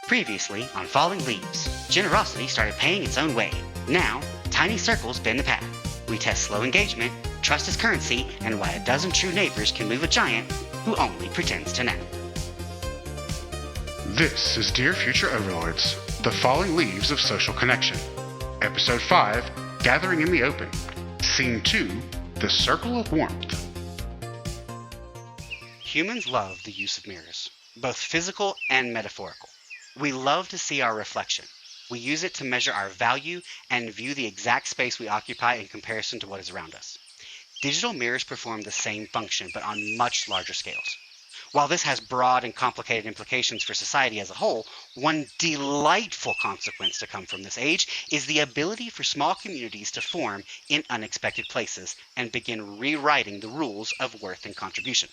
Previously on Falling Leaves, generosity started paying its own way. Now, tiny circles bend the path. We test slow engagement, trust as currency, and why a dozen true neighbors can move a giant who only pretends to nap. This is Dear Future Overlords, The Falling Leaves of Social Connection. Episode 5, Gathering in the Open. Scene 2, The Circle of Warmth. Humans love the use of mirrors, both physical and metaphorical. We love to see our reflection. We use it to measure our value and view the exact space we occupy in comparison to what is around us. Digital mirrors perform the same function, but on much larger scales. While this has broad and complicated implications for society as a whole, one delightful consequence to come from this age is the ability for small communities to form in unexpected places and begin rewriting the rules of worth and contribution.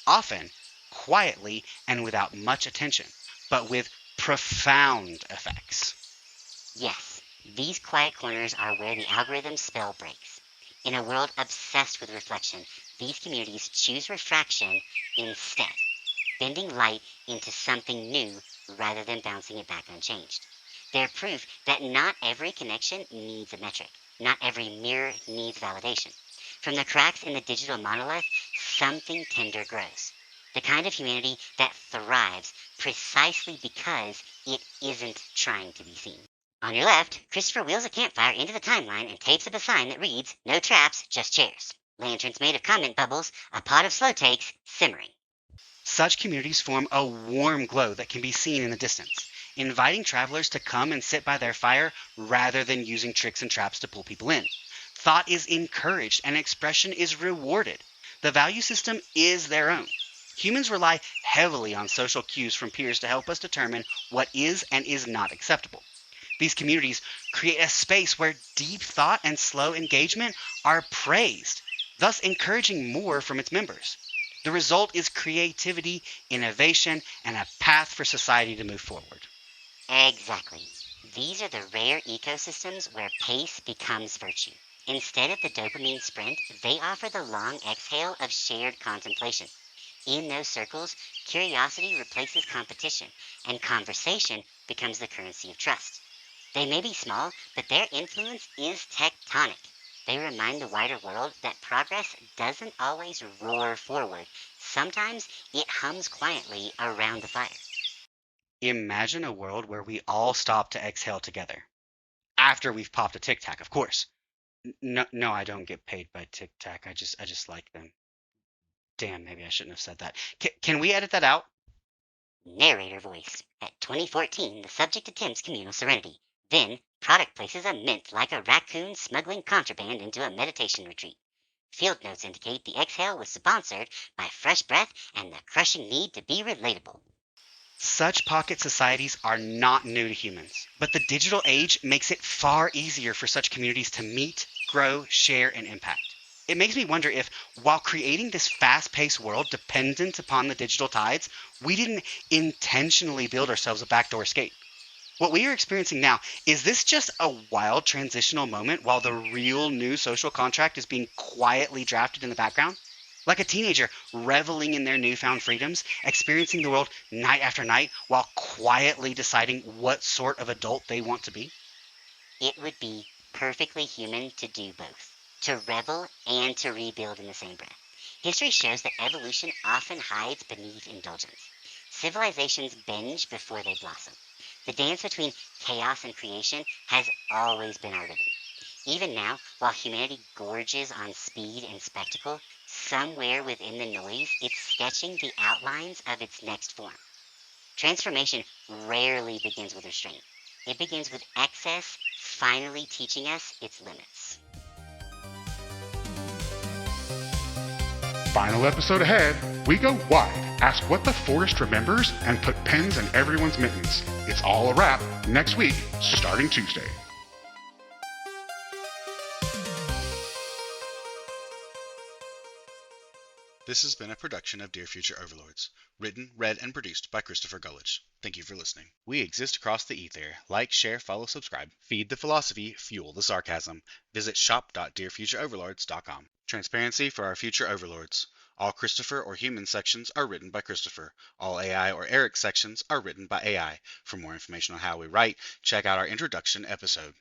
Often, quietly and without much attention, but with profound effects. Yes, these quiet corners are where the algorithm's spell breaks. In a world obsessed with reflection, these communities choose refraction instead, bending light into something new rather than bouncing it back unchanged. They're proof that not every connection needs a metric. Not every mirror needs validation. From the cracks in the digital monolith, something tender grows. The kind of humanity that thrives precisely because it isn't trying to be seen. On your left, Christopher wheels a campfire into the timeline and tapes up a sign that reads, "No traps, just chairs." Lanterns made of comment bubbles, a pot of slow takes, simmering. Such communities form a warm glow that can be seen in the distance, inviting travelers to come and sit by their fire rather than using tricks and traps to pull people in. Thought is encouraged and expression is rewarded. The value system is their own. Humans rely heavily on social cues from peers to help us determine what is and is not acceptable. These communities create a space where deep thought and slow engagement are praised, thus encouraging more from its members. The result is creativity, innovation, and a path for society to move forward. Exactly. These are the rare ecosystems where pace becomes virtue. Instead of the dopamine sprint, they offer the long exhale of shared contemplation. In those circles, curiosity replaces competition, and conversation becomes the currency of trust. They may be small, but their influence is tectonic. They remind the wider world that progress doesn't always roar forward. Sometimes it hums quietly around the fire. Imagine a world where we all stop to exhale together. After we've popped a Tic Tac, of course. No, I don't get paid by Tic Tac. I just like them. Damn, maybe I shouldn't have said that. Can we edit that out? Narrator voice. At 2014, the subject attempts communal serenity. Then, product places a mint like a raccoon smuggling contraband into a meditation retreat. Field notes indicate the exhale was sponsored by fresh breath and the crushing need to be relatable. Such pocket societies are not new to humans, but the digital age makes it far easier for such communities to meet, grow, share, and impact. It makes me wonder if, while creating this fast-paced world dependent upon the digital tides, we didn't intentionally build ourselves a backdoor escape. What we are experiencing now, is this just a wild transitional moment while the real new social contract is being quietly drafted in the background? Like a teenager reveling in their newfound freedoms, experiencing the world night after night while quietly deciding what sort of adult they want to be? It would be perfectly human to do both. To revel and to rebuild in the same breath. History shows that evolution often hides beneath indulgence. Civilizations binge before they blossom. The dance between chaos and creation has always been our rhythm. Even now, while humanity gorges on speed and spectacle, somewhere within the noise, it's sketching the outlines of its next form. Transformation rarely begins with restraint. It begins with excess finally teaching us its limits. Final episode ahead, we go wide, ask what the forest remembers, and put pens in everyone's mittens. It's all a wrap next week, starting Tuesday. This has been a production of Dear Future Overlords. Written, read, and produced by Christopher Gullich. Thank you for listening. We exist across the ether. Like, share, follow, subscribe. Feed the philosophy, fuel the sarcasm. Visit shop.dearfutureoverlords.com. Transparency for our future overlords. All Christopher or human sections are written by Christopher. All AI or Eric sections are written by AI. For more information on how we write, check out our introduction episode.